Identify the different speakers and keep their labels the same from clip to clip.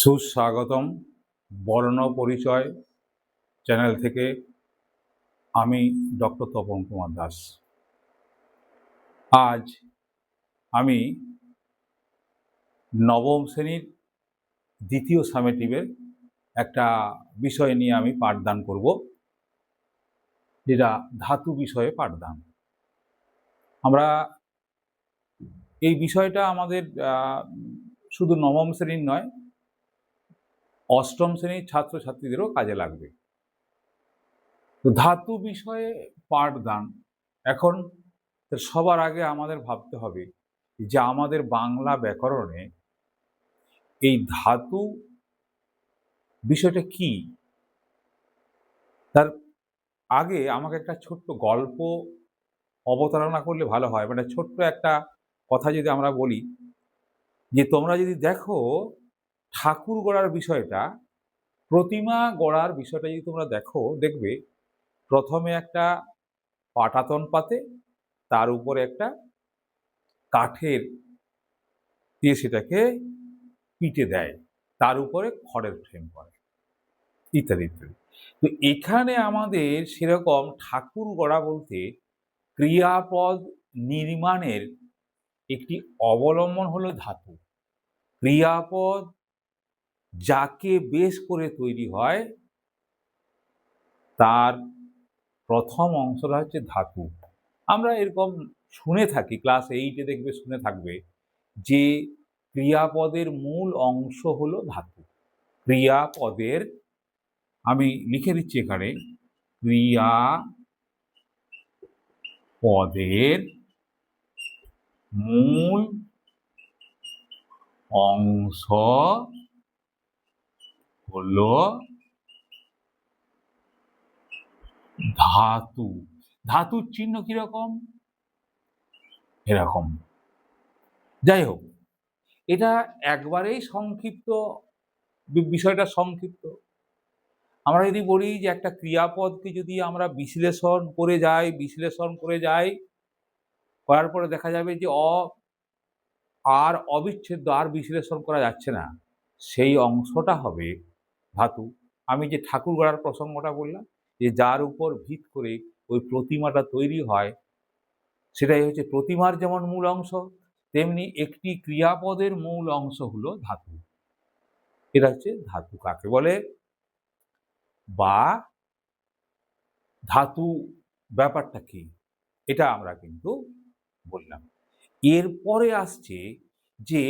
Speaker 1: সুস্বাগতম বর্ণ পরিচয় চ্যানেল থেকে। আমি ডক্টর তপন কুমার দাস। আজ আমি নবম শ্রেণীর দ্বিতীয় সামেটিভের একটা বিষয় নিয়ে আমি পাঠদান করব, যেটা ধাতু বিষয়ে পাঠদান। আমরা এই বিষয়টা আমাদের শুধু নবম শ্রেণীর নয়, অষ্টম শ্রেণীর ছাত্রছাত্রীদেরও কাজে লাগবে। তো ধাতু বিষয়ে পাঠদান, এখন সবার আগে আমাদের ভাবতে হবে যে আমাদের বাংলা ব্যাকরণে এই ধাতু বিষয়টা কি। তার আগে আমাকে একটা ছোট্ট গল্প অবতারণা করলে ভালো হয়। মানে ছোট্ট একটা কথা যদি আমরা বলি, যে তোমরা যদি দেখো ঠাকুর গড়ার বিষয়টা, প্রতিমা গড়ার বিষয়টা যদি তোমরা দেখো, দেখবে প্রথমে একটা পাটাতন পাতে, তার উপরে একটা কাঠের দিয়ে সেটাকে পিটে দেয়, তার উপরে খড়ের ফ্রেম করে, ইত্যাদি ইত্যাদি। তো এখানে আমাদের সেরকম ঠাকুর গড়া বলতে ক্রিয়াপদ নির্মাণের একটি অবলম্বন হলো ধাতু। ক্রিয়াপদ যাকে বেশ করে তৈরি হয় তার প্রথম অংশটা হচ্ছে ধাতু। আমরা এরকম শুনে থাকি, ক্লাস 8-এ দেখবে শুনে থাকবে যে ক্রিয়াপদের মূল অংশ হলো ধাতু। ক্রিয়াপদের, আমি লিখে দিচ্ছি এখানে, ক্রিয়াপদের মূল অংশ হলো ধাতু। ধাতুর চিহ্ন কিরকম? এরকম। যাই হোক, এটা একবারেই সংক্ষিপ্ত, বিষয়টা সংক্ষিপ্ত। আমরা যদি বলি যে একটা ক্রিয়াপদকে যদি আমরা বিশ্লেষণ করে যাই, করার পরে দেখা যাবে যে আর অবিচ্ছেদ্য, আর বিশ্লেষণ করা যাচ্ছে না, সেই অংশটা হবে ধাতু। আমি যে ঠাকুর গড়ার প্রসঙ্গটা বললাম, যে যার উপর ভিত করে ওই প্রতিমাটা তৈরি হয়, সেটাই হচ্ছে প্রতিমার যেমন মূল অংশ, তেমনি একটি ক্রিয়াপদের মূল অংশ হলো ধাতু। এটা হচ্ছে ধাতু কাকে বলে, বা ধাতু ব্যাপারটা কি, এটা আমরা কিন্তু বললাম। এরপরে আসছে যে,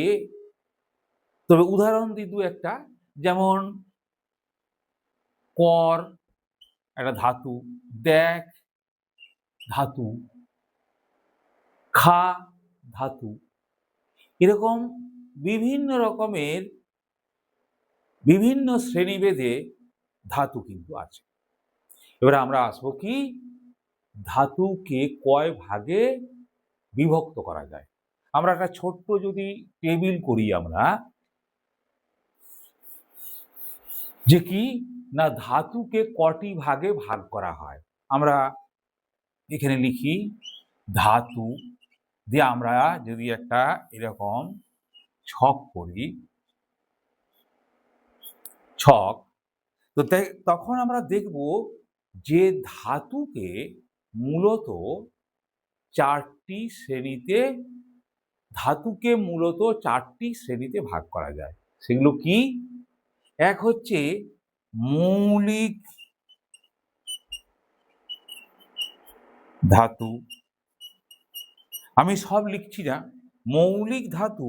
Speaker 1: তবে উদাহরণ দিই দু একটা, যেমন কর একটা ধাতু, দেখ ধাতু, খা ধাতু। এরকম বিভিন্ন রকমের বিভিন্ন শ্রেণীভেদে ধাতু কিন্তু আছে। এবারে আমরা আসবো কি, ধাতুকে কয় ভাগে বিভক্ত করা যায়। আমরা একটা ছোট্ট যদি টেবিল করি আমরা, যে কি না ধাতুকে কটি ভাগে ভাগ করা হয়। আমরা এখানে লিখি ধাতু দিয়ে আমরা যদি একটা এরকম ছক করি, ছক, তো তখন আমরা দেখব যে ধাতুকে মূলত চারটি শ্রেণীতে ভাগ করা যায়। সেগুলো কি? এক হচ্ছে মৌলিক ধাতু। আমি সব লিখছি না। মৌলিক ধাতু,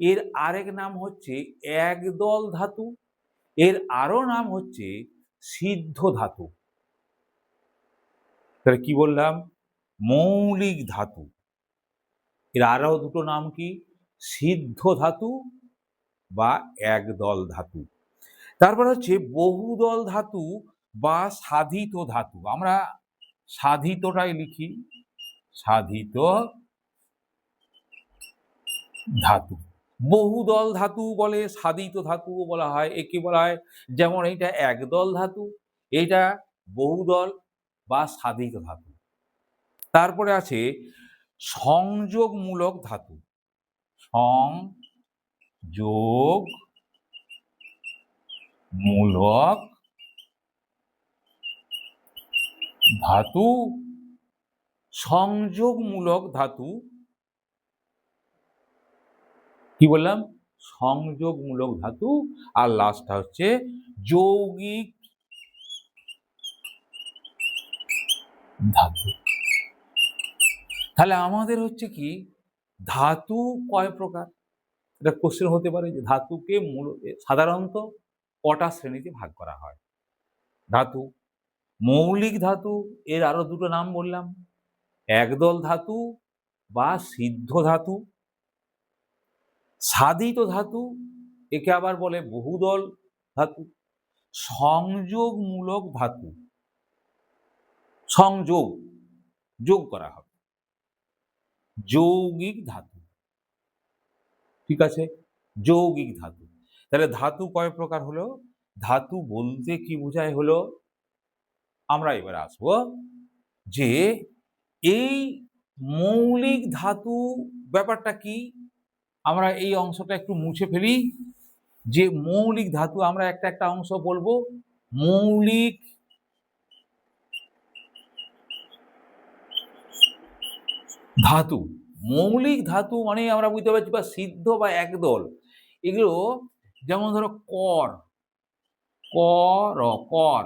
Speaker 1: এর আরেক নাম হচ্ছে একদল ধাতু, এর আরো নাম হচ্ছে সিদ্ধ ধাতু। তাহলে কি বললাম? মৌলিক ধাতু, এর আরো দুটো নাম কি? সিদ্ধ ধাতু বা একদল ধাতু। তারপর হচ্ছে বহুদল ধাতু বা সাধিত ধাতু। আমরা সাধিতটাই লিখি, সাধিত ধাতু। বহুদল ধাতু বলে, সাধিত ধাতুও বলা হয়। একে বলা হয়, যেমন এইটা একদল ধাতু, এইটা বহুদল বা সাধিত ধাতু। তারপরে আছে সংযোগমূলক ধাতু। সংযোগমূলক মূলক ধাতু, সংযোগমূলক ধাতু, কি বললাম? সংযোগমূলক ধাতু। আর লাস্টটা হচ্ছে যৌগিক ধাতু। তাহলে আমাদের হচ্ছে কি, ধাতু কয় প্রকার? এটা কোশ্চেন হতে পারে যে ধাতুকে সাধারণত কটা শ্রেণীতে ভাগ করা হয়। ধাতু, মৌলিক ধাতু, এর আরো দুটো নাম বললাম, একদল ধাতু বা সিদ্ধ ধাতু, সাধিত ধাতু, একে আবার বলে বহুদল ধাতু, সংযোগমূলক ধাতু, সংযোগ, যোগ করা হবে, যৌগিক ধাতু। ঠিক আছে, যৌগিক ধাতু। তাহলে ধাতু কয় প্রকার হলো? ধাতু বলতে কি বোঝায় হলো, আমরা এবার আসবো যে এই মৌলিক ধাতু ব্যাপারটা কি। আমরা এই অংশটা একটু মুছে ফেলি, যে মৌলিক ধাতু আমরা একটা একটা অংশ বলবো। মৌলিক ধাতু, মৌলিক ধাতু মানে আমরা বুঝতে পারছি বা সিদ্ধ বা একদল, এগুলো যেমন ধরো কর, কর, কর,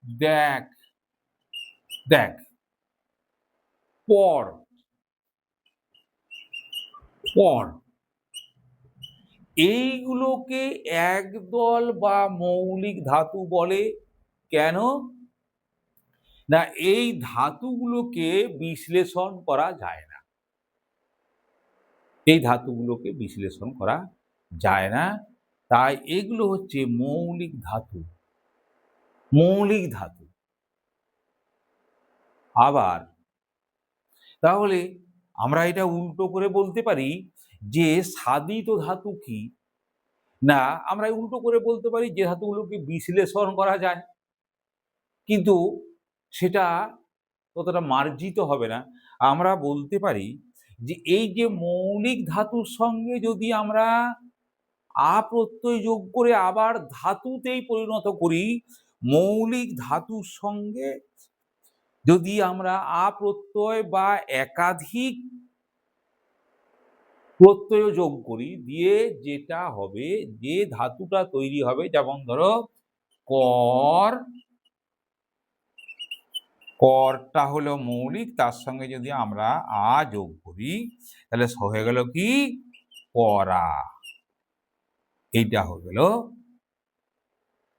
Speaker 1: দেখ, দেখ, পর, পর, এইগুলোকে একদল বা মৌলিক ধাতু বলে। কেন না, এই ধাতুগুলোকে বিশ্লেষণ করা যায় না, এই ধাতুগুলোকে বিশ্লেষণ করা যায় না, তাই এগুলো হচ্ছে মৌলিক ধাতু, মৌলিক ধাতু। আবার তাহলে আমরা এটা উল্টো করে বলতে পারি যে সাধিত ধাতু কি না, আমরা উল্টো করে বলতে পারি যে ধাতুগুলোকে বিশ্লেষণ করা যায়, কিন্তু সেটা ততটা মার্জিত হবে না। আমরা বলতে পারি যে এই যে মৌলিক ধাতুর সঙ্গে যদি আমরা আ প্রত্যয় যোগ করে আবার ধাতুতেই পরিণত করি, মৌলিক ধাতুর সঙ্গে যদি আমরা আ প্রত্যয় বা একাধিক প্রত্যয় যোগ করি, দিয়ে যেটা হবে, যে ধাতুটা তৈরি হবে, যেমন ধরো কর, করটা হলো মৌলিক, তার সঙ্গে যদি আমরা আ যোগ করি তাহলে হয়ে গেল কি করা, এইটা হয়ে গেল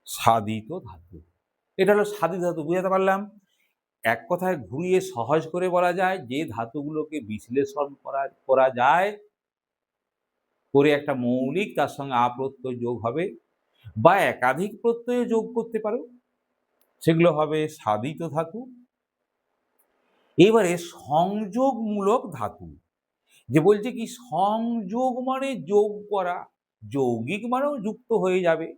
Speaker 1: সাধিত ধাতু। এটা হলো সাধিত ধাতু, বুঝাতে পারলাম? এক কথায় ঘুরিয়ে সহজ করে বলা যায় যে ধাতুগুলোকে বিশ্লেষণ করা যায় করে একটা মৌলিক, তার সঙ্গে আ প্রত্যয় যোগ হবে বা একাধিক প্রত্যয় যোগ করতে পারো, সেগুলো হবে সাধিত ধাতু। এবারে সংযোগমূলক ধাতু, যে বলছে কি সংযোগ মানে যোগ করা, যৌগিক মানেও যুক্ত হয়ে যাবে,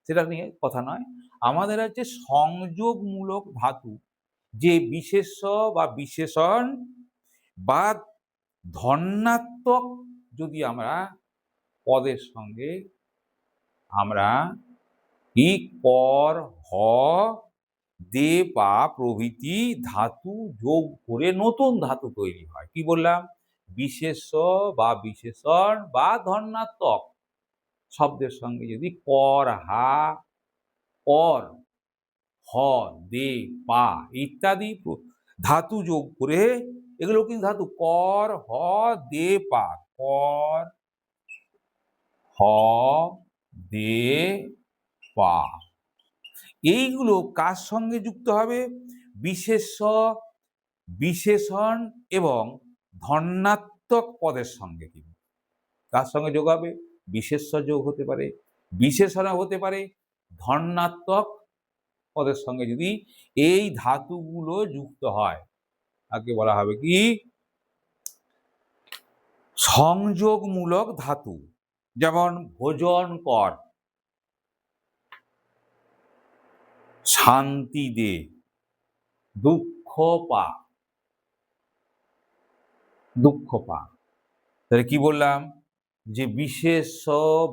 Speaker 1: সেটা নিয়ে কথা নয়। আমাদের আছে সংযোগমূলক ধাতু, যে বিশেষ্য বা বিশেষণ বা ধন্যাত্মক যদি আমরা পদের সঙ্গে আমরা কি কর, হ, দে, পা প্রভৃতি ধাতু যোগ করে নতুন ধাতু তৈরি হয়। কি বললাম? বিশেষ্য বা বিশেষণ বা ধন্যাত্মক শব্দের সঙ্গে যদি কর, হা, কর, হ, দে, পা ইত্যাদি ধাতু যোগ করে, এগুলো কিন্তু ধাতু, কর, হ, দে, পা, কর, হ, দে, পা, এইগুলো কার সঙ্গে যুক্ত হবে? বিশেষ্য, বিশেষণ এবং ধন্যাত্মক পদের সঙ্গে। কিন্তু কার সঙ্গে যোগ হবে? বিশেষ্য যোগ হতে পারে, বিশেষণ হতে পারে, ধন্যাত্মক পদের সঙ্গে যদি এই ধাতুগুলো যুক্ত হয়, তাকে বলা হবে কি সংযোগমূলক ধাতু। যেমন ভোজন কর, শান্তি দে, দুঃখ পা, দুঃখ পা। তাহলে কি বললাম? যে বিশেষ্য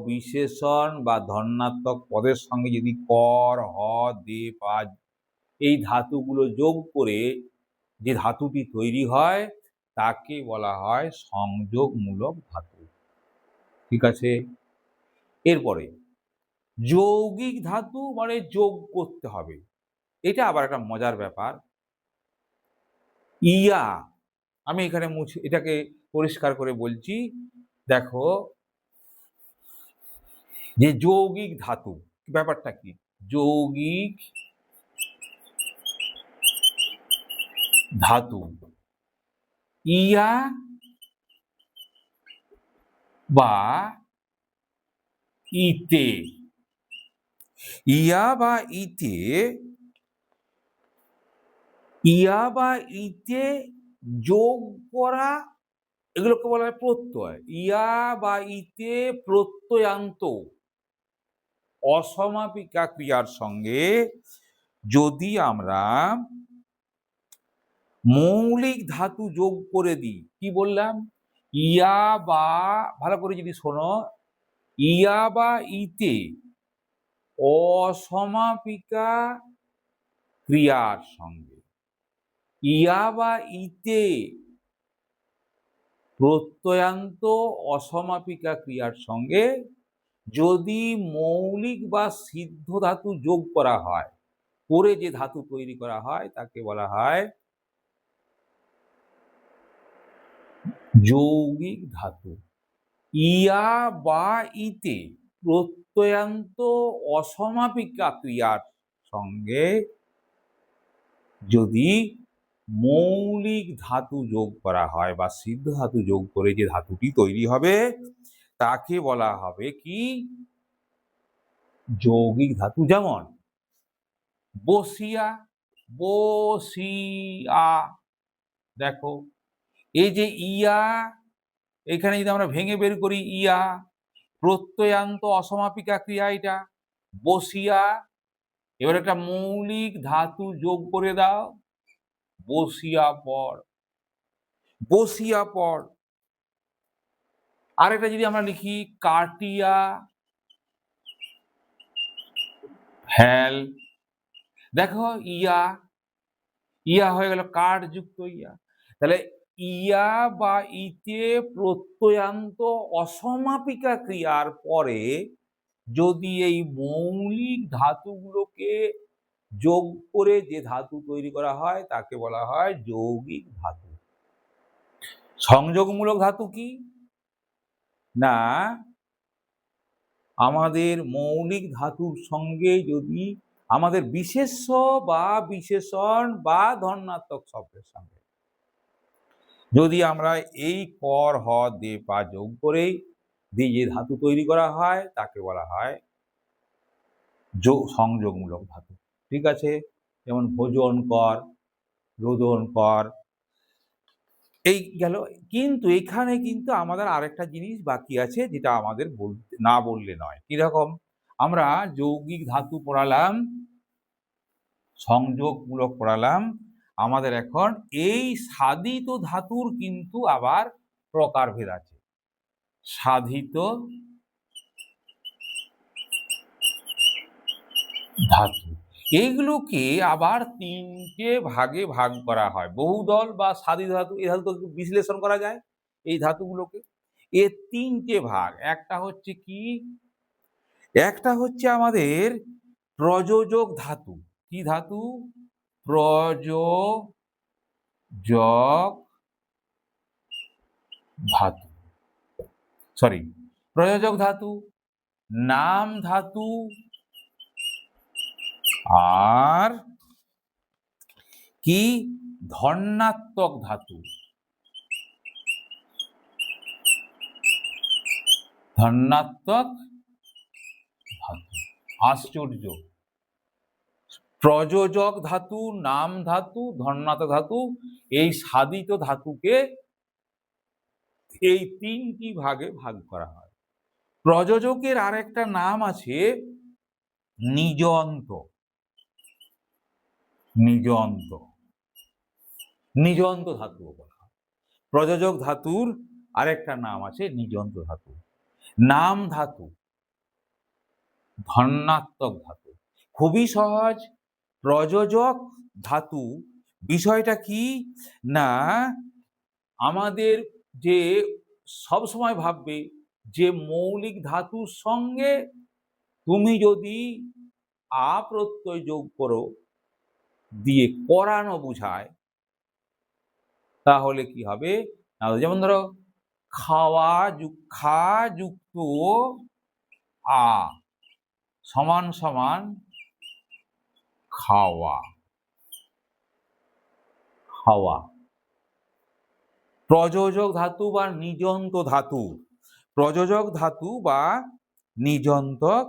Speaker 1: বিশেষণ বা ধর্নাত্মক পদের সঙ্গে যদি কর, হ, দে, পা এই ধাতুগুলো যোগ করে যে ধাতুটি তৈরি হয় তাকে বলা হয় সংযোগমূলক ধাতু। ঠিক আছে, এরপরে যৌগিক ধাতু মানে যোগ করতে হবে। এটা আবার একটা মজার ব্যাপার। ইয়া, আমি এখানে এটাকে পরিষ্কার করে বলছি। দেখো, যে যৌগিক ধাতু ব্যাপারটা কি? যৌগিক ধাতু ইয়া বা ইতে, ইয়া বা ইতে, ইয়া বা ইতে যোগ করা, এগুলোকে বলা হয় প্রত্যয়। ইয়া বা ইতে প্রত্যয়ান্ত অসমাপিকা ক্রিয়ার সঙ্গে যদি আমরা মৌলিক ধাতু যোগ করে দিই, কি বললাম? ইয়া বা, ভালো করে যদি শোনো, ইয়া বা ইতে অসমাপিকা ক্রিয়ার সঙ্গে, ইয়া বা ইতে প্রত্যয়ান্ত অসমাপিকা ক্রিয়ার সঙ্গে যদি মৌলিক বা সিদ্ধ ধাতু যোগ করা হয়, করে যে ধাতু তৈরি করা হয় তাকে বলা হয় যৌগিক ধাতু। ইয়া বা ইতে প্রত্যয়ান্ত অসমাপিকা ক্রিয়ার সঙ্গে যদি মৌলিক ধাতু যোগ করা হয় বা সিদ্ধ ধাতু যোগ করে যে ধাতুটি তৈরি হবে তাকে বলা হবে কি? যৌগিক ধাতু। যেমন বসিয়া, বসিয়া, দেখো এই যে ইয়া, এখানে যদি আমরা ভেঙে বের করি, ইয়া প্রত্যয়ান্ত অসমাপিকা ক্রিয়া, এটা বসিয়া। এবার একটা মৌলিক ধাতু যোগ করে দাও, বসিয়া পর, বসিয়া পর। আরেকটা যদি আমরা লিখি কাটিয়া হেল, দেখো ইয়া, ইয়া হয়ে গেল কাঠ যুক্ত ইয়া। তাহলে ইয়া বা ইতে প্রত্যয়ান্ত অসমাপিকা ক্রিয়ার পরে যদি এই মৌলিক ধাতুগুলোকে যোগ করে যে ধাতু তৈরি করা হয় তাকে বলা হয় যৌগিক ধাতু। সংযোগমূলক ধাতু কি না, আমাদের মৌলিক ধাতুর সঙ্গে যদি আমাদের বিশেষ্য বা বিশেষণ বা ধর্নাত্মক শব্দের সঙ্গে যদি আমরা এই কর, হ, দে, পা যোগ করেই দিয়ে যে ধাতু তৈরি করা হয় তাকে বলা হয় সংযোগমূলক ধাতু। ঠিক আছে, যেমন ভোজন কর, রোদন কর, এই গেল। কিন্তু এখানে কিন্তু আমাদের আরেকটা জিনিস বাকি আছে যেটা আমাদের না বললে নয়। কিরকম? আমরা যৌগিক ধাতু পড়ালাম, সংযোগমূলক পড়ালাম, আমাদের এখন এই সাধিত ধাতুর কিন্তু আবার প্রকারভেদ আছে। সাধিত ধাতু এইগুলোকে আবার তিনটে ভাগে ভাগ করা হয়। বহুদল বা সাধিত ধাতু, এই ধাতু বিশ্লেষণ করা যায় এই ধাতুগুলোকে। এর তিনটে ভাগ। একটা হচ্ছে কি? একটা হচ্ছে আমাদের প্রযোজক ধাতু। কি ধাতু? প্রযোজক ধাতু, সরি, প্রযোজক ধাতু, নাম ধাতু আর কি? ধর্নাত্মক ধাতু। ধর্নাত্মক ধাতু। আশ্চর্য! প্রযোজক ধাতু, নাম ধাতু, ধর্নাত্মক ধাতু, এই সাধিত ধাতুকে এই তিনটি ভাগে ভাগ করা হয়। প্রযোজকের আরেকটা নাম আছে নিজন্ত। নিজন্ত, নিজন্ত ধাতু বলা হয়। প্রযোজক ধাতুর আরেকটা নাম আছে নিজন্ত ধাতু। নাম ধাতু ধন্যাত্মক ধাতু, খুবই সহজ। প্রযোজক ধাতু বিষয়টা কি না, আমাদের যে সবসময় ভাববে যে মৌলিক ধাতুর সঙ্গে তুমি যদি আ প্রত্যয় যোগ করো দিয়ে করানো বুঝায়, তাহলে কি হবে না, যেমন ধরো খা যুক্ত আ সমান সমান খাওয়া, খাওয়া। প্রযোজক ধাতু বা নিযন্ত ধাতু, প্রযোজক ধাতু বা নিযন্তক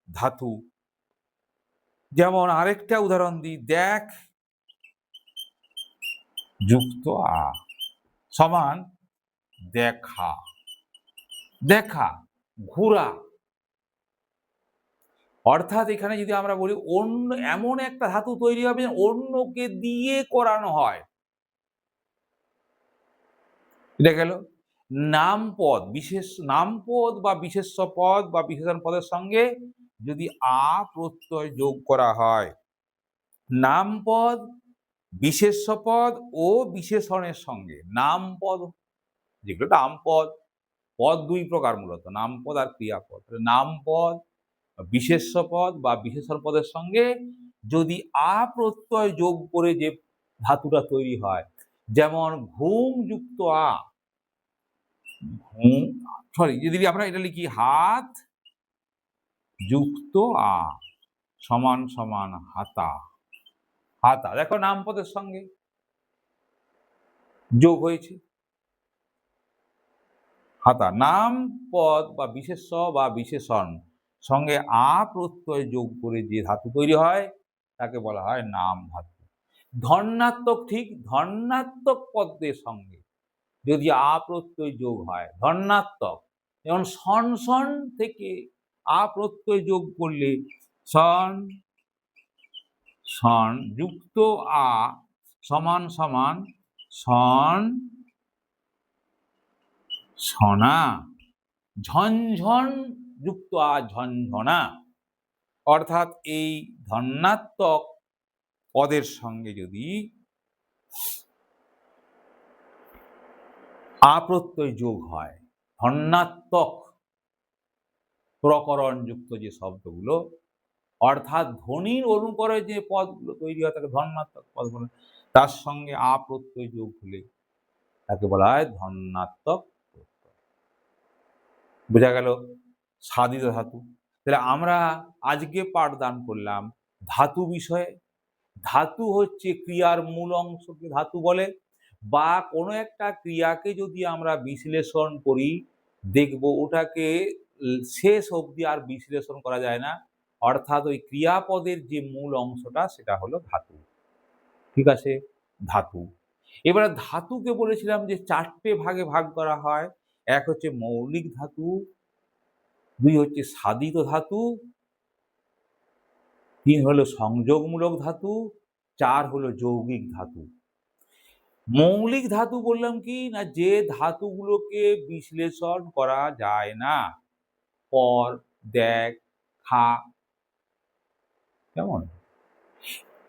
Speaker 1: ধাতু। যেমন আরেকটা উদাহরণ দিই, দেখ যুক্ত আ সমান দেখা, দেখা, ঘোরা। অর্থাৎ এখানে যদি আমরা বলি অন্য এমন একটা ধাতু তৈরি হবে অন্যকে দিয়ে করানো হয়, এটা গেল। নামপদ, বিশেষ নামপদ বা বিশেষ্য পদ বা বিশেষণ পদের সঙ্গে যদি আ প্রত্যয় যোগ করা হয়, নামপদ বিশেষ্য পদ ও বিশেষণের সঙ্গে, নামপদ যেগুলো নামপদ, পদ দুই প্রকার মূলত, নামপদ আর ক্রিয়াপদ। নামপদ বিশেষ্য পদ বা বিশেষণ পদের সঙ্গে যদি আ প্রত্যয় যোগ করে যে ধাতুটা তৈরি হয়, যেমন ঘুম যুক্ত আ, ঘুম, সরি যদি আমরা এটা লিখি হাত যুক্ত আ সমান সমান হাতা, হাতা। দেখো নামপদের সঙ্গে যোগ হয়েছে হাতা। নাম পদ বা বিশেষ্য বা বিশেষণ সঙ্গে আ প্রত্যয় যোগ করে যে ধাতু তৈরি হয় তাকে বলা হয় নাম ধাতু। ধন্যাত্মক ঠিক ধন্যাত্মক পদের সঙ্গে যদি আ প্রত্যয় যোগ হয়, ধন্যাত্মক, যেমন সন সন থেকে আ প্রত্যয় যোগ করলে সন সন যুক্ত আ সমান সমান সন সনা, ঝনঝন যুক্ত আ ঝনঝনা। অর্থাৎ এই ধন্যাত্মক পদের সঙ্গে যদি আ প্রত্যয় যোগ হয়, ধন্যাত্মক প্রকরণ যুক্ত যে শব্দগুলো, অর্থাৎ ধ্বনির অনুকরে যে পদগুলো তৈরি হয় তাকে ধন্যাত্মক পদ বলে, তার সঙ্গে আ প্রত্যয় যোগ হলে তাকে বলা হয় ধন্যাত্মক প্রত্যয়। বোঝা গেল সাধিত ধাতু। তাহলে আমরা আজকে পাঠদান করলাম ধাতু বিষয়ে। ধাতু হচ্ছে ক্রিয়ার মূল অংশকে ধাতু বলে, বা কোনো একটা ক্রিয়াকে যদি আমরা বিশ্লেষণ করি দেখব ওটাকে শেষ অবধি আর বিশ্লেষণ করা যায় না, অর্থাৎ ওই ক্রিয়াপদের যে মূল অংশটা সেটা হলো ধাতু। ঠিক আছে, ধাতু। এবারে ধাতুকে বলেছিলাম যে চারটে ভাগে ভাগ করা হয়। এক হচ্ছে মৌলিক ধাতু, দুই হচ্ছে সাধিত ধাতু, তিন হলো সংযোগমূলক ধাতু, চার হলো যৌগিক ধাতু। মৌলিক ধাতু বললাম কি না, যে ধাতুগুলোকে বিশ্লেষণ করা যায় না, পর, দেখ, খা, কেমন।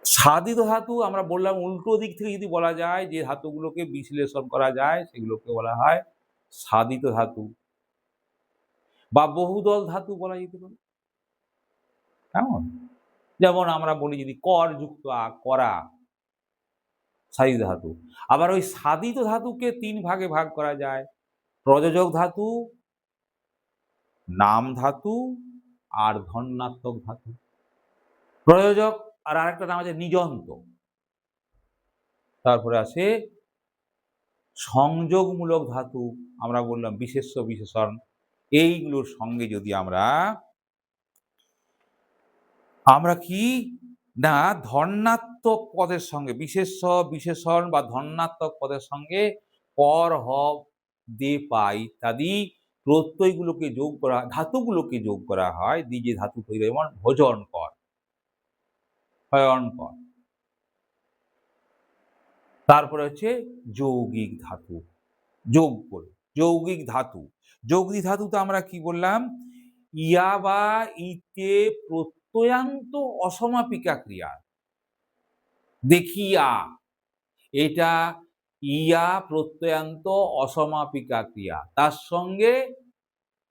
Speaker 1: সাধিত ধাতু আমরা বললাম উল্টো দিক থেকে যদি বলা যায়, যে ধাতুগুলোকে বিশ্লেষণ করা যায় সেগুলোকে বলা হয় সাধিত ধাতু বা বহুদল ধাতু বলা যেতে পারে, কেমন। যেমন আমরা বলি যদি কর যুক্ত আ, করা, সাধিত ধাতু। আবার ওই সাধিত ধাতুকে তিন ভাগে ভাগ করা যায়, প্রযোজক ধাতু, নাম ধাতু আর ধন্যাত্মক ধাতু। প্রয়োজক আর আরেকটা নাম আছে নিযন্ত। তারপরে আসে সংযোগমূলক ধাতু, আমরা বললাম বিশেষ্য বিশেষণ। এইগুলোর সঙ্গে যদি আমরা আমরা কি না ধন্যাত্মক পদের সঙ্গে বিশেষ্য বিশেষণ বা ধন্যাত্মক পদের সঙ্গে পর, হব, দে, পা ইত্যাদি প্রত্যয়গুলোকে যোগ করা, ধাতুগুলোকে যোগ করা হয়, দিয়ে যে ধাতু তৈরি হয়, যেমন ভোজন কর, শয়ন কর। তারপরে হচ্ছে যৌগিক ধাতু, যোগ করে, যৌগিক ধাতু। যৌগিক ধাতুতে আমরা কি বললাম? ইয়া বা ইতে প্রত্যয়ান্ত অসমাপিকা ক্রিয়া। দেখিয়া, এটা ইয়া প্রত্যয়ান্ত অসমাপিকা ক্রিয়া। তার সঙ্গে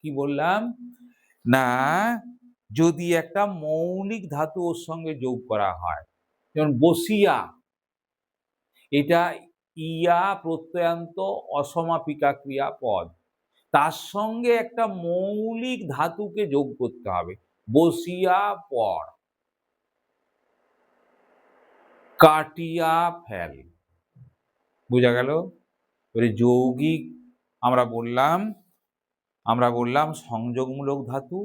Speaker 1: কি বললাম? না, যদি একটা মৌলিক ধাতু ওর সঙ্গে যোগ করা হয়, যেমন বসিয়া, এটা ইয়া প্রত্যয়ান্ত অসমাপিকা ক্রিয়াপদ। তার সঙ্গে একটা মৌলিক ধাতুকে যোগ করতে হবে। বসিয়া পর, কাটিয়া ফেল। বোঝা গেল? যৌগিক আমরা বললাম সংযোগমূলক ধাতু।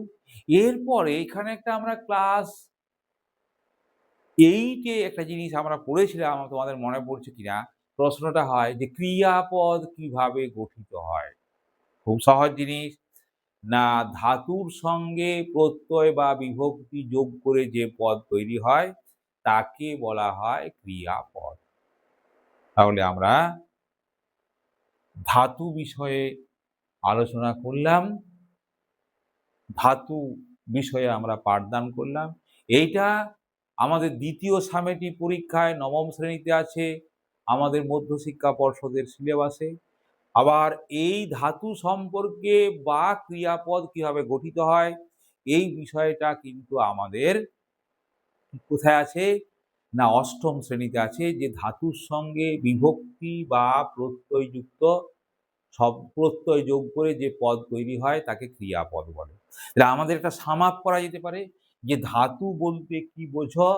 Speaker 1: এরপরে এখানে একটা আমরা ক্লাস 8 এ একটা জিনিস আমরা পড়েছিলাম, তোমাদের মনে পড়ছে কিনা? প্রশ্নটা হয় যে ক্রিয়াপদ কিভাবে গঠিত হয়? খুব সহজ জিনিস। না, ধাতুর সঙ্গে প্রত্যয় বা বিভক্তি যোগ করে যে পদ তৈরি হয় তাকে বলা হয় ক্রিয়াপদ। তাহলে আমরা ধাতু বিষয়ে আলোচনা করলাম, ধাতু বিষয়ে আমরা পাঠদান করলাম। এইটা আমাদের দ্বিতীয় সামেটিক পরীক্ষায় নবম শ্রেণীতে আছে, আমাদের মধ্যশিক্ষা পর্ষদের সিলেবাসে। আবার এই ধাতু সম্পর্কে বা ক্রিয়াপদ কিভাবে গঠিত হয় এই বিষয়টা কিন্তু আমাদের কোথায় আছে? না, অষ্টম শ্রেণীতে আছে, যে ধাতুর সঙ্গে বিভক্তি বা প্রত্যয়যুক্ত সব প্রত্যয় যোগ করে যে পদ তৈরি হয় তাকে ক্রিয়াপদ বলে। তাহলে আমাদের একটা সামাপ করা যেতে পারে যে ধাতু বলতে কি বোঝো,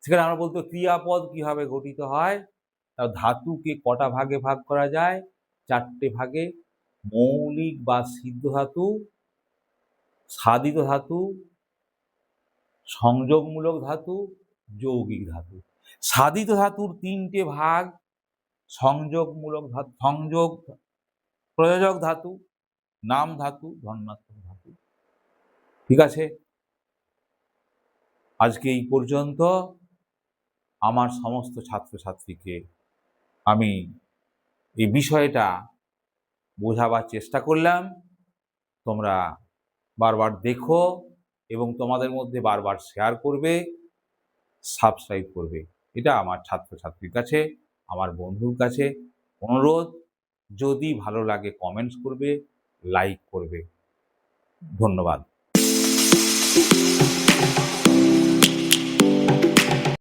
Speaker 1: সেখানে আমরা বলতে ক্রিয়াপদ কিভাবে গঠিত হয়। ধাতুকে কটা ভাগে ভাগ করা যায়? 4টে ভাগে। মৌলিক বা সিদ্ধ ধাতু, সাধিত ধাতু, সংযোগমূলক ধাতু, যৌগিক ধাতু। সাধিত ধাতুর 3টে ভাগ: সংযোগমূলক ধাতু, সংযোগ প্রয়োজক ধাতু, নাম ধাতু, ধনাত্মক ধাতু। ঠিক আছে, আজকে এই পর্যন্ত। আমার সমস্ত ছাত্রছাত্রীকে আমি এই বিষয়টা বোঝাবার চেষ্টা করলাম। তোমরা বারবার দেখো এবং তোমাদের মধ্যে বারবার শেয়ার করবে, সাবস্ক্রাইব করবে। এটা আমার ছাত্রছাত্রীর কাছে, আমার বন্ধুর কাছে অনুরোধ। যদি ভালো লাগে কমেন্টস করবে, লাইক করবে। ধন্যবাদ।